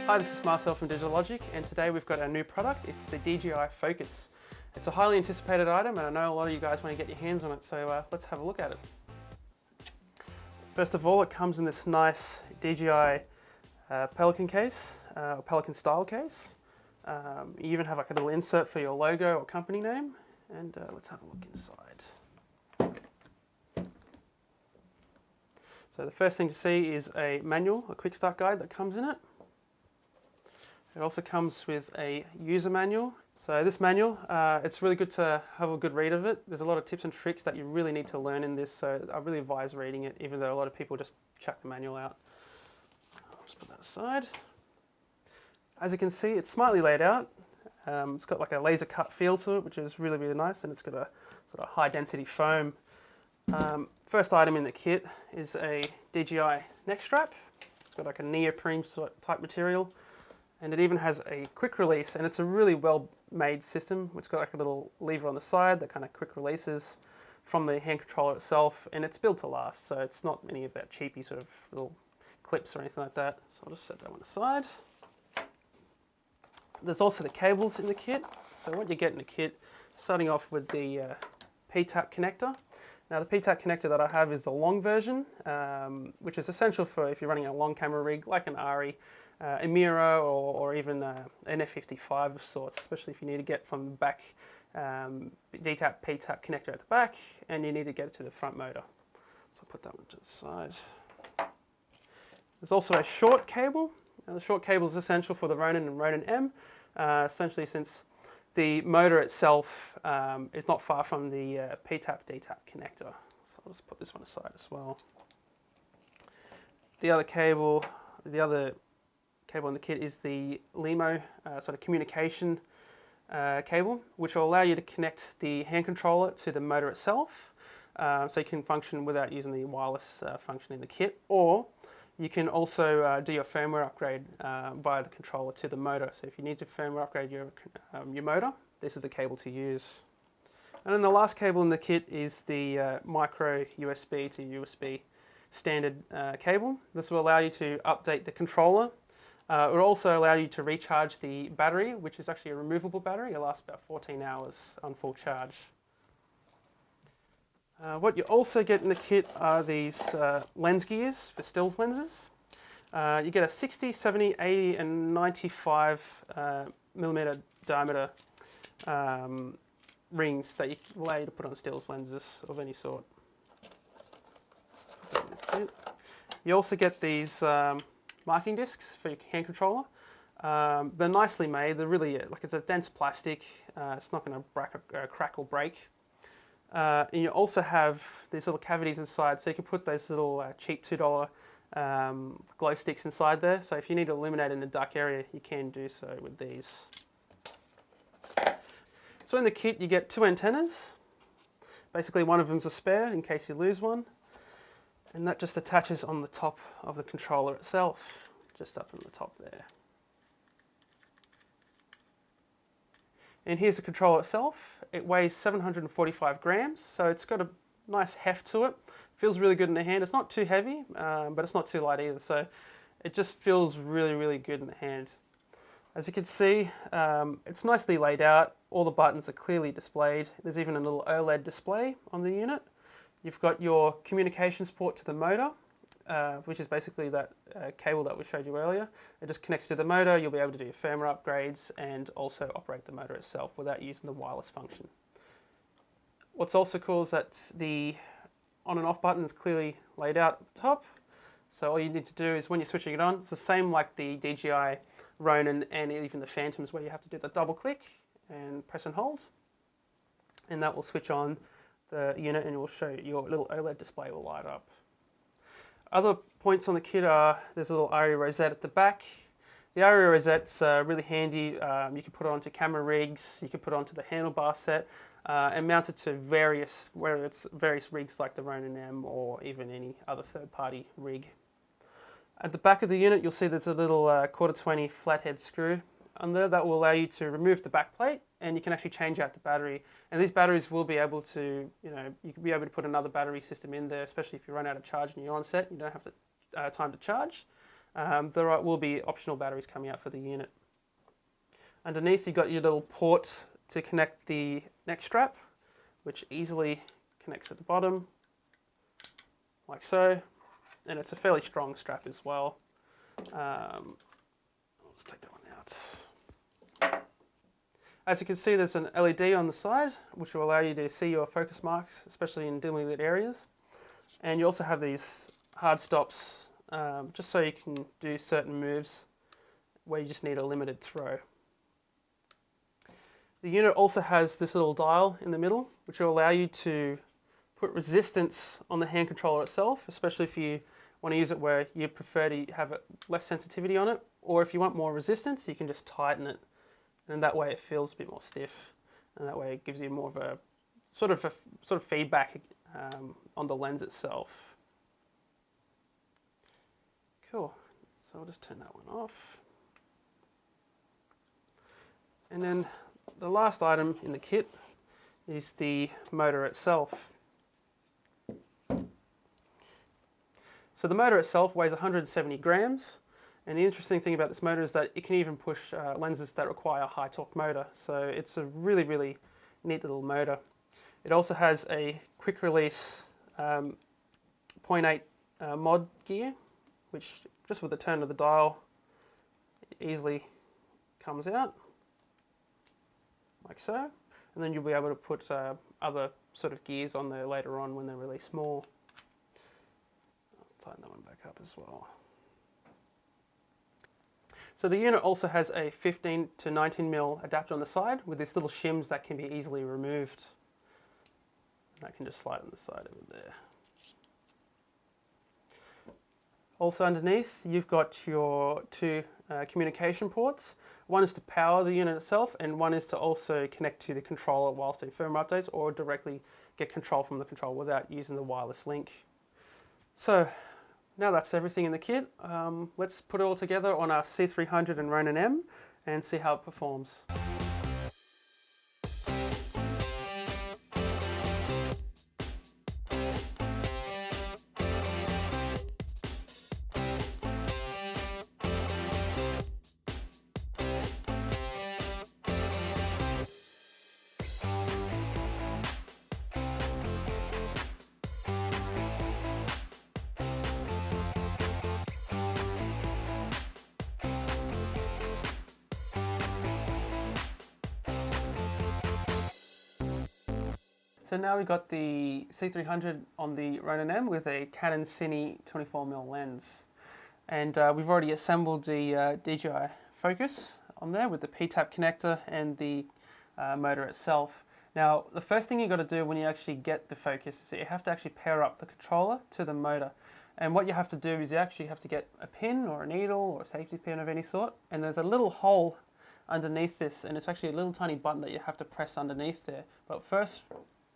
Hi, this is Marcel from Digital Logic, and today we've got our new product. It's the DJI Focus. It's a highly anticipated item, and I know a lot of you guys want to get your hands on it, so let's have a look at it. First of all, it comes in this nice DJI Pelican case, Pelican style case. You even have like a little insert for your logo or company name, and let's have a look inside. So the first thing to see is a manual, a quick start guide that comes in it. It also comes with a user manual. So this manual, it's really good to have a good read of it. There's a lot of tips and tricks that you really need to learn in this, so I really advise reading it, even though a lot of people just chuck the manual out. I'll just put that aside. As you can see, it's smartly laid out. It's got like a laser cut feel to it, which is really, really nice, and it's got a sort of high density foam. First item in the kit is a DJI neck strap. It's got like a neoprene type material. And it even has a quick release, and it's a really well made system. It's got like a little lever on the side that kind of quick releases from the hand controller itself, and it's built to last, so it's not any of that cheapy sort of little clips or anything like that. So I'll just set that one aside. There's also the cables in the kit. So what you get in the kit, starting off with the P-tap connector. Now the P-tap connector that I have is the long version, which is essential for if you're running a long camera rig like an ARRI, a Miro, or even an F55 of sorts, especially if you need to get from the back D-tap, P-tap connector at the back, and you need to get it to the front motor. So I'll put that one to the side. There's also a short cable. Now the short cable is essential for the Ronin and Ronin M, essentially since the motor itself is not far from the P-tap, D-tap connector. So I'll just put this one aside as well. The other cable in the kit is the LEMO sort of communication cable, which will allow you to connect the hand controller to the motor itself, so you can function without using the wireless function in the kit, or you can also do your firmware upgrade via the controller to the motor. So if you need to firmware upgrade your motor, this is the cable to use. And then the last cable in the kit is the micro USB to USB standard cable. This will allow you to update the controller. It will also allow you to recharge the battery, which is actually a removable battery. It lasts about 14 hours on full charge. What you also get in the kit are these lens gears for stills lenses. You get a 60, 70, 80 and 95 millimeter diameter rings that will allow you to put on stills lenses of any sort. You also get these marking discs for your hand controller. They're nicely made. They're really, like, it's a dense plastic. It's not going to crack or break. And you also have these little cavities inside, so you can put those little cheap $2 glow sticks inside there. So if you need to illuminate in a dark area, you can do so with these. So in the kit, you get two antennas. Basically, one of them's a spare in case you lose one. And that just attaches on the top of the controller itself, just up on the top there. And here's the controller itself. It weighs 745 grams, so it's got a nice heft to it. Feels really good in the hand. It's not too heavy, but it's not too light either, so it just feels really, really good in the hand. As you can see, it's nicely laid out. All the buttons are clearly displayed. There's even a little OLED display on the unit. You've got your communications port to the motor, which is basically that cable that we showed you earlier. It just connects to the motor. You'll be able to do your firmware upgrades and also operate the motor itself without using the wireless function. What's also cool is that the on and off button is clearly laid out at the top. So all you need to do is when you're switching it on, it's the same like the DJI Ronin and even the Phantoms, where you have to do the double click and press and hold. And that will switch on the unit and it will show your little OLED display will light up. Other points on the kit are there's a little ARRI rosette at the back. The ARRI rosette's really handy. You can put it onto camera rigs, you can put it onto the handlebar set and mount it to various rigs like the Ronin M or even any other third-party rig. At the back of the unit, you'll see there's a little 1/4-20 flathead screw on there that will allow you to remove the back plate, and you can actually change out the battery. And these batteries will be able to, you can be able to put another battery system in there, especially if you run out of charge and you're on set, you don't have time to charge. There will be optional batteries coming out for the unit. Underneath you've got your little port to connect the neck strap, which easily connects at the bottom, like so. And it's a fairly strong strap as well. Let's take that one out. As you can see, there's an LED on the side, which will allow you to see your focus marks, especially in dimly lit areas. And you also have these hard stops, just so you can do certain moves where you just need a limited throw. The unit also has this little dial in the middle, which will allow you to put resistance on the hand controller itself, especially if you want to use it where you prefer to have less sensitivity on it, or if you want more resistance, you can just tighten it, and that way it feels a bit more stiff, and that way it gives you more of a sort of feedback on the lens itself. Cool. So I'll just turn that one off, and then the last item in the kit is the motor itself. So the motor itself weighs 170 grams, and the interesting thing about this motor is that it can even push lenses that require a high torque motor. So it's a really, really neat little motor. It also has a quick release 0.8 mod gear, which just with the turn of the dial, it easily comes out, like so. And then you'll be able to put other sort of gears on there later on when they release more. Tighten that one back up as well. So the unit also has a 15 to 19mm adapter on the side with these little shims that can be easily removed. That can just slide on the side over there. Also underneath, you've got your two communication ports. One is to power the unit itself, and one is to also connect to the controller whilst doing firmware updates, or directly get control from the controller without using the wireless link. So now that's everything in the kit. Let's put it all together on our C300 and Ronin M and see how it performs. So now we've got the C300 on the Ronin M with a Canon Cine 24mm lens. And we've already assembled the DJI Focus on there with the P-tap connector and the motor itself. Now, the first thing you've got to do when you actually get the Focus is that you have to actually pair up the controller to the motor. And what you have to do is you actually have to get a pin or a needle or a safety pin of any sort. And there's a little hole underneath this, and it's actually a little tiny button that you have to press underneath there. But first,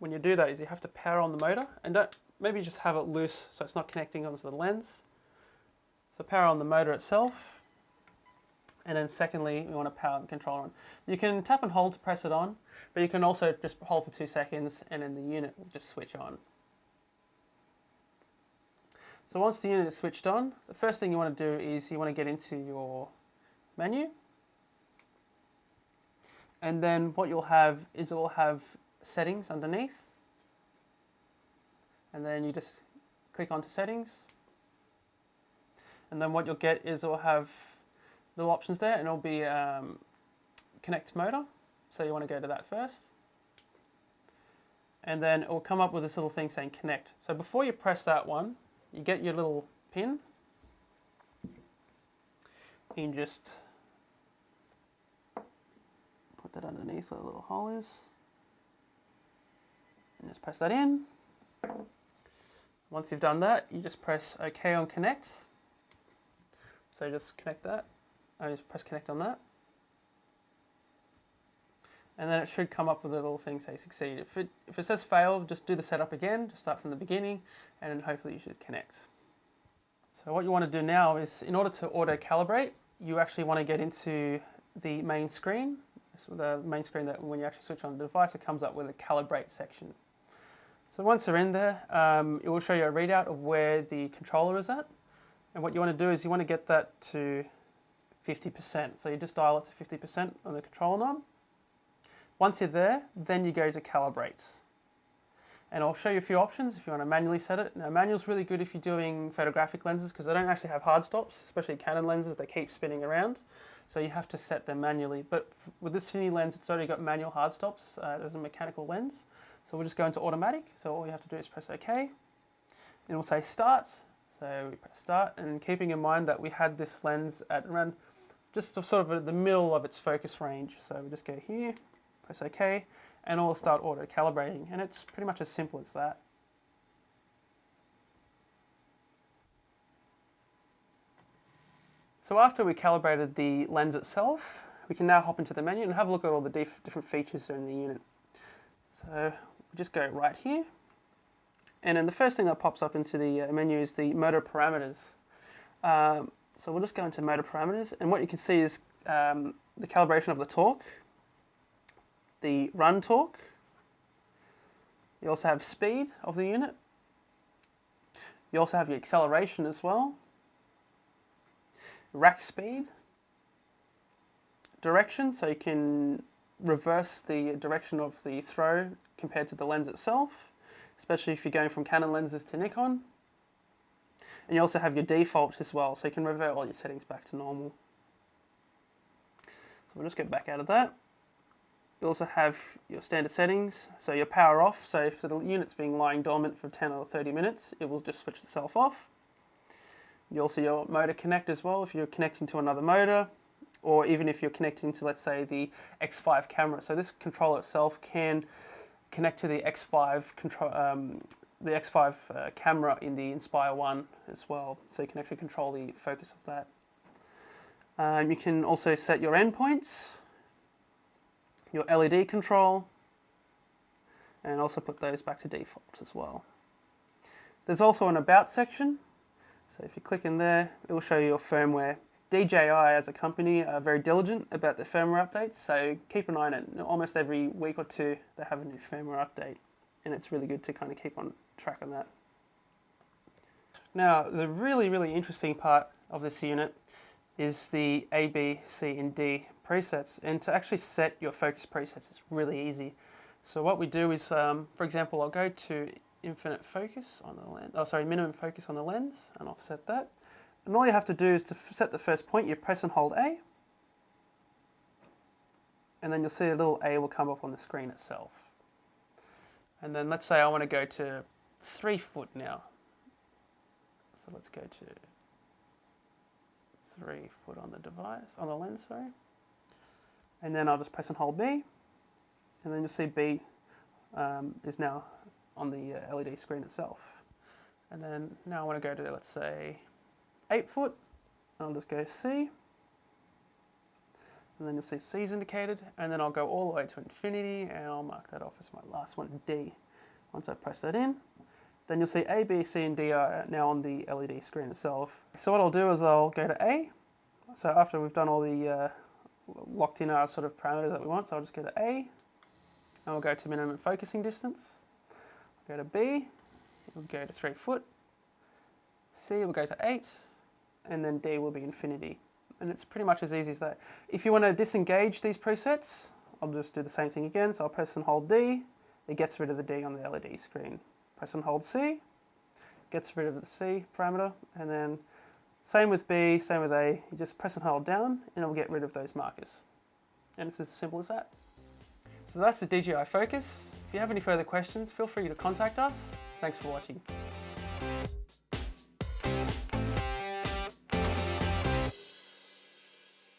when you do that, is you have to power on the motor, and don't maybe just have it loose so it's not connecting onto the lens. So power on the motor itself, and then secondly, we want to power the controller on. You can tap and hold to press it on, but you can also just hold for 2 seconds, and then the unit will just switch on. So once the unit is switched on, the first thing you want to do is you want to get into your menu, and then what you'll have is it will have settings underneath, and then you just click onto settings, and then what you'll get is it'll have little options there, and it'll be connect motor, so you want to go to that first, and then it will come up with this little thing saying connect. So before you press that one, you get your little pin, you can just put that underneath where the little hole is, and just press that in. Once you've done that, you just press OK on connect. So just connect that, and just press connect on that. And then it should come up with a little thing say succeed. If it says fail, just do the setup again, just start from the beginning, and then hopefully you should connect. So what you want to do now is, in order to auto calibrate, you actually want to get into the main screen. So the main screen that when you actually switch on the device, it comes up with a calibrate section. So once you're in there, it will show you a readout of where the controller is at. And what you want to do is you want to get that to 50%. So you just dial it to 50% on the control knob. Once you're there, then you go to calibrate. And I'll show you a few options if you want to manually set it. Now, manual's really good if you're doing photographic lenses because they don't actually have hard stops, especially Canon lenses, they keep spinning around. So you have to set them manually. But with this Cine lens, it's already got manual hard stops as a mechanical lens. So we'll just go into automatic. So all you have to do is press OK. And it'll say start. So we press start, and keeping in mind that we had this lens at around just sort of at the middle of its focus range. So we just go here, press OK, and it'll start auto calibrating. And it's pretty much as simple as that. So after we calibrated the lens itself, we can now hop into the menu and have a look at all the different features that are in the unit. So we'll just go right here. And then the first thing that pops up into the menu is the motor parameters. So we'll just go into motor parameters, and what you can see is the calibration of the torque, the run torque. You also have speed of the unit. You also have your acceleration as well. Rack speed. Direction, so you can reverse the direction of the throw compared to the lens itself, especially if you're going from Canon lenses to Nikon. And you also have your default as well, so you can revert all your settings back to normal. So we'll just get back out of that. You also have your standard settings, so your power off, so if the unit's been lying dormant for 10 or 30 minutes, it will just switch itself off. You also your motor connect as well, if you're connecting to another motor, or even if you're connecting to, let's say, the X5 camera. So this controller itself can connect to the X5 camera in the Inspire 1 as well, so you can actually control the focus of that. You can also set your endpoints, your LED control, and also put those back to default as well. There's also an About section, so if you click in there, it will show you your firmware. DJI as a company are very diligent about their firmware updates, so keep an eye on it. Almost every week or two they have a new firmware update, and it's really good to kind of keep on track on that. Now, the really interesting part of this unit is the A, B, C and D presets, and to actually set your focus presets is really easy. So what we do is, for example, I'll go to minimum focus on the lens, and I'll set that. And all you have to do is to set the first point, you press and hold A, and then you'll see a little A will come up on the screen itself. And then let's say I want to go to 3 foot now. So let's go to 3 foot on the device, on the lens, sorry. And then I'll just press and hold B, and then you'll see B is now on the LED screen itself. And then now I want to go to, let's say, 8 foot, and I'll just go C, and then you'll see C is indicated, and then I'll go all the way to infinity, and I'll mark that off as my last one, D. Once I press that in, then you'll see A, B, C, and D are now on the LED screen itself. So what I'll do is I'll go to A, so after we've done all the locked in our sort of parameters that we want, so I'll just go to A, and we'll go to minimum focusing distance, I'll go to B, we'll go to 3 foot, C will go to 8, and then D will be infinity. And it's pretty much as easy as that. If you want to disengage these presets, I'll just do the same thing again. So I'll press and hold D, it gets rid of the D on the LED screen. Press and hold C, gets rid of the C parameter, and then same with B, same with A, you just press and hold down and it'll get rid of those markers. And it's as simple as that. So that's the DJI Focus. If you have any further questions, feel free to contact us. Thanks for watching.